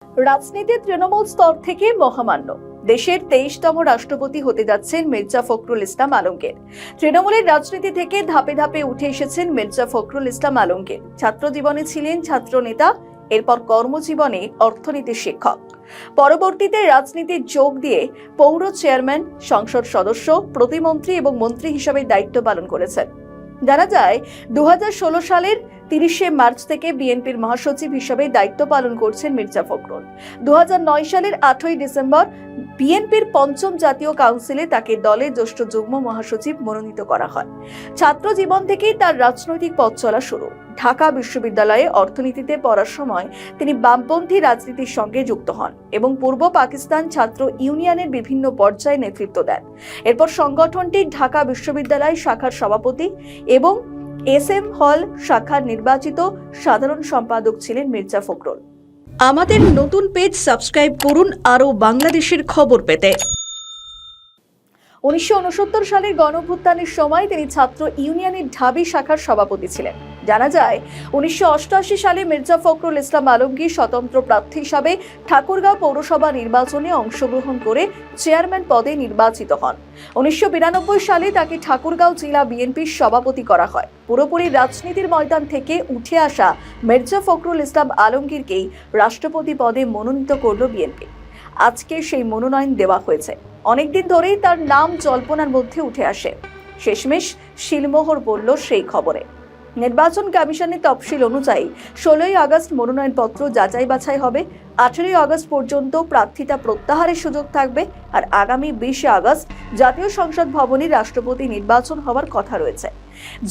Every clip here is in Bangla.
রাজনীতির তৃণমূল স্তর থেকে মহামান্য দেশের 23তম রাষ্ট্রপতি হতে যাচ্ছেন মির্জা ফখরুল ইসলাম আলমগীর। তৃণমূলের রাজনীতি থেকে ধাপে ধাপে উঠে এসেছেন মির্জা ফখরুল ইসলাম আলমগীর। ছাত্র জীবনে ছিলেন ছাত্র নেতা, এরপর কর্মজীবনে অর্থনীতির শিক্ষক। পরবর্তীতে রাজনীতিতে যোগ দিয়ে পৌর চেয়ারম্যান, সংসদ সদস্য, প্রতিমন্ত্রী এবং মন্ত্রী হিসেবে দায়িত্ব পালন করেছেন। জানা যায় 2016 সালের 30শে মার্চ থেকে বিএনপির মহাসচিব হিসেবে দায়িত্ব পালন করছেন মির্জা ফখরুল। 2009 সালের 8ই ডিসেম্বর বিএনপির পঞ্চম জাতীয় কাউন্সিলে তাকে দলের জ্যেষ্ঠ যুগ্ম মহাসচিব মনোনীত করা হয়। ছাত্র জীবন থেকেই তার রাজনৈতিক পথ চলা শুরু। ঢাকা বিশ্ববিদ্যালয়ে অর্থনীতিতে পড়ার সময় তিনি বামপন্থী রাজনীতির সঙ্গে যুক্ত হন এবং পূর্ব পাকিস্তান ছাত্র ইউনিয়নের বিভিন্ন পর্যায়ে নেতৃত্ব দেন। এরপর সংগঠনটির ঢাকা বিশ্ববিদ্যালয় শাখার সভাপতি এবং এসএম হল শাখার নির্বাচিত সাধারণ সম্পাদক ছিলেন মির্জা ফখরুল। আমাদের নতুন পেজ সাবস্ক্রাইব করুন আরও বাংলাদেশের খবর পেতে। 1969 সালের গণঅভ্যুত্থানের সময় তিনি ছাত্র ইউনিয়নের ঢাবি শাখার সভাপতি ছিলেন। জানা যায় 1988 সালে মির্জা ফখরুল ইসলাম আলমগীর স্বতন্ত্র প্রার্থী হিসাবে ঠাকুরগাঁও পৌরসভা নির্বাচনে অংশগ্রহণ করে চেয়ারম্যান পদে নির্বাচিত হন। 1992 সালে তাকে ঠাকুরগাঁও জেলা বিএনপির সভাপতি করা হয়। পুরোপুরি রাজনীতির ময়দান থেকে উঠে আসা মির্জা ফখরুল ইসলাম আলমগীরকেই রাষ্ট্রপতি পদে মনোনীত করল বিএনপি। আজকে সেই মনোনয়ন দেওয়া হয়েছে। অনেকদিন ধরেই তার নাম জল্পনার মধ্যে উঠে আসে। শেষমেশ শিলমোহর পড়ল সেই খবরে। নির্বাচন কমিশনের তফসিল অনুযায়ী 16ই আগস্ট মনোনয়নপত্র যাচাই বাছাই হবে। 18ই আগস্ট পর্যন্ত প্রার্থিতা প্রত্যাহারের সুযোগ থাকবে। আর আগামী 20শে আগস্ট জাতীয় সংসদ ভবনে রাষ্ট্রপতি নির্বাচন হওয়ার কথা রয়েছে।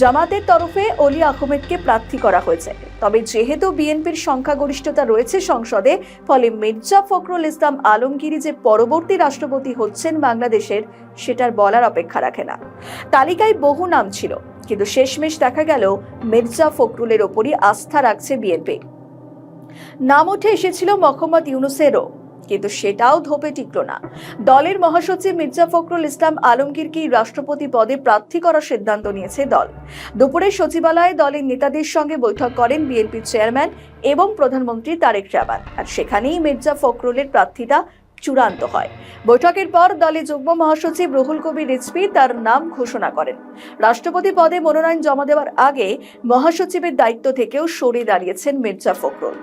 জামাতের তরফে অলি আহমেদকে প্রার্থী করা হয়েছে। তবে যেহেতু বিএনপির সংখ্যাগরিষ্ঠতা রয়েছে সংসদে, ফলে মির্জা ফখরুল ইসলাম আলমগীর যে পরবর্তী রাষ্ট্রপতি হচ্ছেন বাংলাদেশের, সেটার বলার অপেক্ষা রাখে না। তালিকায় বহু নাম ছিল, কিন্তু শেষমেশ দেখা গেল মির্জা ফখরুলের ওপরই আস্থা রাখছে বিএনপি। নাম উঠে এসেছিল মোহাম্মদ ইউনূসেরও, কিন্তু সেটাও ধোপে টিকল না। দলের মহাসচিব মির্জা ফখরুল ইসলাম আলমগীরকে রাষ্ট্রপতি পদে প্রার্থী করার সিদ্ধান্ত নিয়েছে দল। দুপুরে সচিবালয়ে দলের নেতাদের সঙ্গে বৈঠক করেন বিএনপির চেয়ারম্যান এবং প্রধানমন্ত্রী তারেক রহমান, আর সেখানেই মির্জা ফখরুলের প্রার্থিতা চূড়ান্ত হয়। বৈঠকের পর দলের যুগ্ম মহাসচিব রুহুল কবির রিজভী তার নাম ঘোষণা করেন। রাষ্ট্রপতি পদে মনোনয়ন জমা দেওয়ার আগে মহাসচিবের দায়িত্ব থেকেও সরে দাঁড়িয়েছেন মির্জা ফখরুল।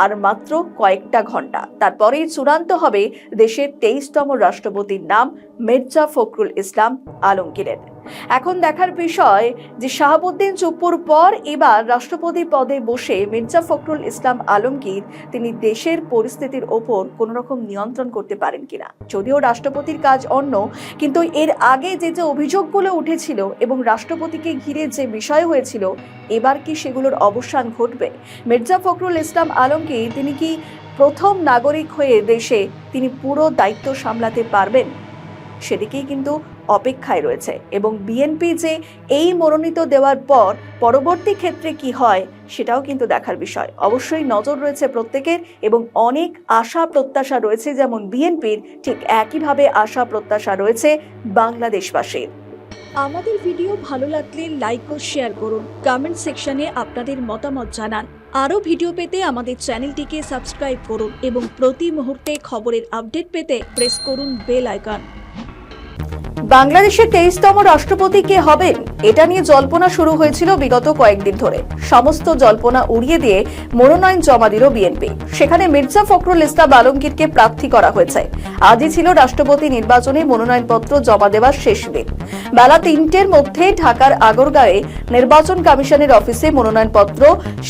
আর মাত্র কয়েকটা ঘন্টা তারপরেই চূড়ান্ত হবে দেশের 23তম রাষ্ট্রপতির নাম মির্জা ফখরুল ইসলাম আলমগীরের। এখন দেখার বিষয় যে শাহাবুদ্দিন চুপ্পুর পর এবার রাষ্ট্রপতি পদে বসে মির্জা ফখরুল ইসলাম আলমগীর তিনি দেশের পরিস্থিতির ওপর কোন রকম নিয়ন্ত্রণ করতে পারেন কিনা। যদিও রাষ্ট্রপতির কাজ অন্য, কিন্তু এর আগে যে অভিযোগগুলো উঠেছিল এবং রাষ্ট্রপতিকে ঘিরে যে বিষয় হয়েছিল, এবার কি সেগুলোর অবসান ঘটবে? মির্জা ফখরুল ইসলাম আলমগীর তিনি কি প্রথম নাগরিক হয়ে দেশে তিনি পুরো দায়িত্ব সামলাতে পারবেন? সেদিকেই কিন্তু অপেক্ষায় রয়েছে। এবং বিএনপি যে এই মনোনীত দেওয়ার পর পরবর্তী ক্ষেত্রে কি হয়, সেটাও কিন্তু দেখার বিষয়। অবশ্যই নজর রয়েছে প্রত্যেকের এবং অনেক আশা প্রত্যাশা রয়েছে, যেমন বিএনপির ঠিক একইভাবে আশা প্রত্যাশা রয়েছে বাংলাদেশবাসীর। আমাদের ভিডিও ভালো লাগলে লাইক ও শেয়ার করুন, কমেন্ট সেকশনে আপনাদের মতামত জানান। আরও ভিডিও পেতে আমাদের চ্যানেলটিকে সাবস্ক্রাইব করুন এবং প্রতি মুহূর্তে খবরের আপডেট পেতে প্রেস করুন বেল আইকন। বাংলাদেশের 23তম রাষ্ট্রপতি কে হবেন, এটা নিয়ে জল্পনা শুরু হয়েছিল বিগত কয়েকদিন ধরে। সমস্ত জল্পনা উড়িয়ে দিয়ে মনোনয়ন জমা দিল বিএনপি। সেখানে মির্জা ফখরুল ইসলাম আলমগীরকে প্রার্থী করা হয়েছে। আজই ছিল রাষ্ট্রপতি নির্বাচনে মনোনয়নপত্র জমা দেওয়ার শেষ দিন। বেলা 3টের মধ্যে ঢাকার আগরগাঁওয়ে নির্বাচন কমিশনের অফিসে মনোনয়নপত্র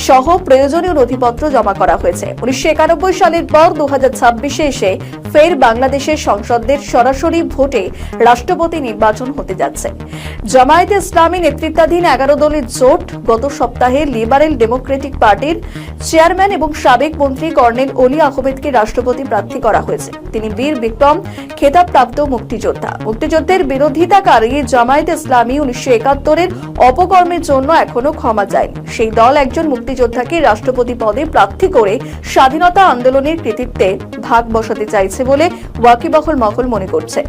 সহ প্রয়োজনীয় নথিপত্র জমা করা হয়েছে। 1991 সালের পর 2026-এ এসে ফের বাংলাদেশের সংসদের সরাসরি ভোটে রাষ্ট্রপতি নির্বাচন হতে যাচ্ছে। জামায়াতে ইসলামী নেতৃত্বাধীন 11 দলের জোট গত সপ্তাহে লিবারেল ডেমোক্রেটিক পার্টির চেয়ারম্যান এবং সাবেক মন্ত্রী কর্নেল অলি আহমেদকে রাষ্ট্রপতি প্রার্থী করা হয়েছে। তিনি বীর বিক্রম খেতাবপ্রাপ্ত মুক্তিযোদ্ধা। মুক্তিযুদ্ধের বিরোধিতাকারী জামায়াতে ইসলামী 1971-এর অপকর্মের জন্য এখনো ক্ষমা চায়নি। সেই দল একজন মুক্তিযোদ্ধাকে রাষ্ট্রপতি পদে প্রার্থী করে স্বাধীনতা আন্দোলনের কৃতিত্বে ভাগ বসাতে চাইছে বলে ওয়াকিবহাল মহল মনে করছে।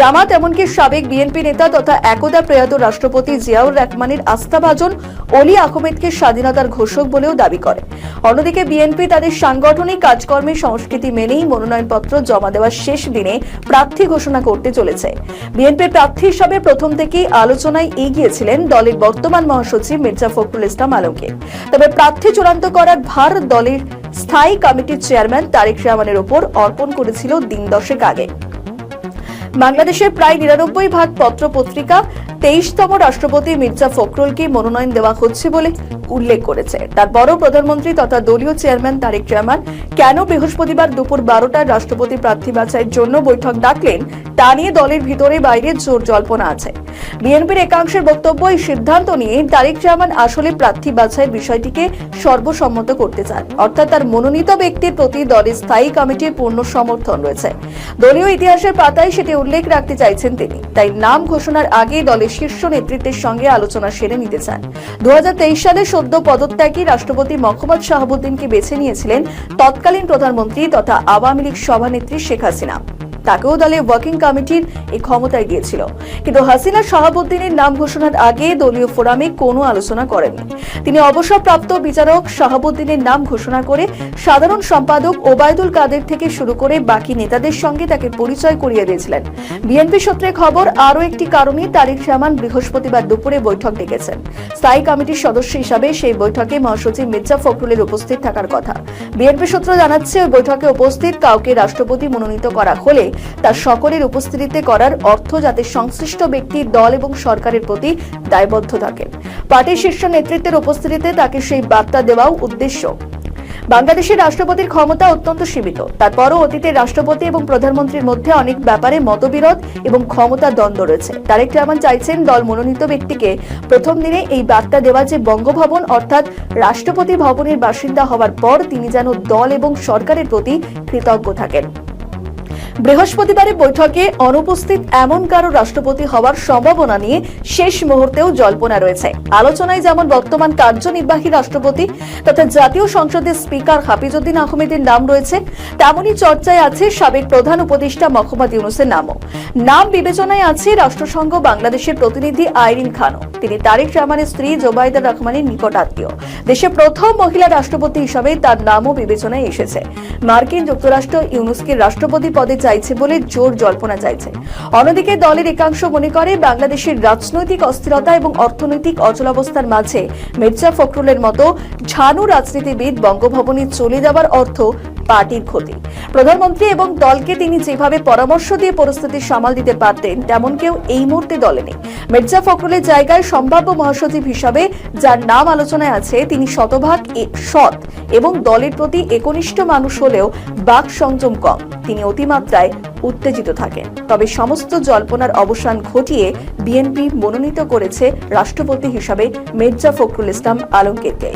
জামাত এমনকি সাবেক বিএনপি নেতা তথা একদা প্রয়াত রাষ্ট্রপতি জিয়াউর রহমানের আস্থাভাজন অলি আহমেদকে স্বাধীনতার ঘোষক বলেও দাবি করে। অন্যদিকে বিএনপি তাদের সাংগঠনিক কাজকর্মের সংস্কৃতি মেনেই মনোনয়নপত্র জমা দেওয়ার শেষ দিনে প্রার্থী ঘোষণা করতে চলেছে। বিএনপির প্রার্থী হিসাবে প্রথম থেকেই আলোচনায় এগিয়েছিলেন দলের বর্তমান মহাসচিব মির্জা ফখরুল ইসলাম আলমগীর। তবে প্রার্থী চূড়ান্ত করার ভার দলের স্থায়ী কমিটির চেয়ারম্যান তারেক রহমানের উপর অর্পণ করেছিল দিন 10 আগে। বাংলাদেশের প্রায় 99% পত্র পত্রিকা 23তম রাষ্ট্রপতি মির্জা ফখরুলকে মনোনয়ন দেওয়া হচ্ছে বলে উল্লেখ করেছে। তারপরও প্রধানমন্ত্রী তথা দলীয় চেয়ারম্যান তারেক রহমান কেন বৃহস্পতিবার দুপুর 12টায় রাষ্ট্রপতি প্রার্থী বাছাইয়ের জন্য বৈঠক ডাকলেন তা নিয়ে দলের ভিতরে বাইরে জোর জল্পনা আছে। বিএনপির একাংশের বক্তব্য, এই সিদ্ধান্ত নিয়ে তারেক রহমান আসলে প্রার্থী বাছাইয়ের বিষয়টিকে সর্বসম্মত করতে চান, অর্থাৎ তার মনোনীত ব্যক্তির প্রতি দলের স্থায়ী কমিটির পূর্ণ সমর্থন রয়েছে। দলীয় ইতিহাসের পাতায় সেটি উল্লেখ রাখতে চাইছেন তিনি। তাই নাম ঘোষণার আগে দলের শীর্ষ নেতৃত্বের সঙ্গে আলোচনা সেরে নিতে চান। 2023 সালে সদ্য পদত্যাগী রাষ্ট্রপতি মোহাম্মদ শাহাবুদ্দিনকে বেছে নিয়েছিলেন তৎকালীন প্রধানমন্ত্রী তথা আওয়ামী লীগ সভানেত্রী শেখ হাসিনা। তাকেও দলের ওয়ার্কিং কমিটির এই ক্ষমতায় দিয়েছিল, কিন্তু হাসিনা শাহাবুদ্দিনের নাম ঘোষণার আগে দলীয় ফোরামে কোনো আলোচনা করেননি। তিনি অবসরপ্রাপ্ত বিচারক শাহাবুদ্দিনের নাম ঘোষণা করে সাধারণ সম্পাদক ওবায়দুল কাদের থেকে শুরু করে বাকি নেতাদের সঙ্গে তাকে পরিচয় করিয়ে দিয়েছিলেন। বিএনপি সূত্রে খবর, আরও একটি কারণে তারেক রহমান বৃহস্পতিবার দুপুরে বৈঠক ডেকেছেন। স্থায়ী কমিটির সদস্য হিসাবে সেই বৈঠকে মহাসচিব মির্জা ফখরুলের উপস্থিত থাকার কথা। বিএনপি সূত্র জানাচ্ছে, ওই বৈঠকে উপস্থিত কাউকে রাষ্ট্রপতি মনোনীত করা হলে তার সকলের উপস্থিতিতে করার অর্থ যাতে সংশ্লিষ্ট ব্যক্তি দল এবং সরকারের প্রতি দায়বদ্ধ থাকেন। পার্টির শীর্ষ নেতৃত্বের উপস্থিতিতে তাকে সেই বার্তা দেওয়াও উদ্দেশ্য। বাংলাদেশের রাষ্ট্রপতির ক্ষমতা অত্যন্ত সীমিত। তারপরও অতীতের রাষ্ট্রপতি এবং প্রধানমন্ত্রীর মধ্যে অনেক ব্যাপারে মতবিরোধ এবং ক্ষমতা দ্বন্দ্ব রয়েছে। তারেক রহমান চাইছেন দল মনোনীত ব্যক্তিকে প্রথম দিনে এই বার্তা দেওয়া যে বঙ্গভবন অর্থাৎ রাষ্ট্রপতি ভবনের বাসিন্দা হওয়ার পর তিনি যেন দল এবং সরকারের প্রতি কৃতজ্ঞ থাকেন। বৃহস্পতিবারের বৈঠকে অনুপস্থিত এমন কারো রাষ্ট্রপতি হওয়ার সম্ভাবনা নিয়ে শেষ মুহূর্তেও জল্পনা রয়েছে। আলোচনায় যেমন বর্তমান কার্যনির্বাহী রাষ্ট্রপতি তথা জাতীয় সংসদের স্পিকার হাফিজউদ্দিন আহমেদের নাম রয়েছে, তেমনই চর্চায় আছে সাবেক প্রধান উপদেষ্টা মোহাম্মদ ইউনূসের নামও। নাম বিবেচনায় আছে রাষ্ট্রসংঘ বাংলাদেশের প্রতিনিধি আইরিন খানও। তিনি তারেক রহমানের স্ত্রী জোবাইদা রহমানের নিকট আত্মীয়। দেশের প্রথম মহিলা রাষ্ট্রপতি হিসাবে তার নামও বিবেচনায় এসেছে। মার্কিন যুক্তরাষ্ট্র ইউনূসকে রাষ্ট্রপতি পদে চাইছে বলে জোর জল্পনা চাইছে। অন্যদিকে দলের একাংশ মনে করে বাংলাদেশের রাজনৈতিক অস্থিরতা এবং অর্থনৈতিক অচলাবস্থার মাঝে মির্জা ফখরুলের মতো ঝানু রাজনীতিবিদ বঙ্গভবনে চলে যাবার অর্থ পার্টির ক্ষতি। প্রধানমন্ত্রী এবং দলকে তিনি যেভাবে পরামর্শ দিয়ে পরিস্থিতি সামাল দিতে পারতেন তেমন কেউ এই মুহূর্তে দলে নেই। মির্জা ফখরুলের জায়গায় সম্ভাব্য মহাসচিব হিসাবে যার নাম আলোচনায় আছে তিনি শতভাগ সৎ এবং দলের প্রতি একনিষ্ঠ মানুষ হলেও বাক সংযম কম। তিনি অতিমাত্রায় উত্তেজিত থাকেন। তবে সমস্ত জল্পনার অবসান ঘটিয়ে বিএনপি মনোনীত করেছে রাষ্ট্রপতি হিসাবে মির্জা ফখরুল ইসলাম আলমগীরকে।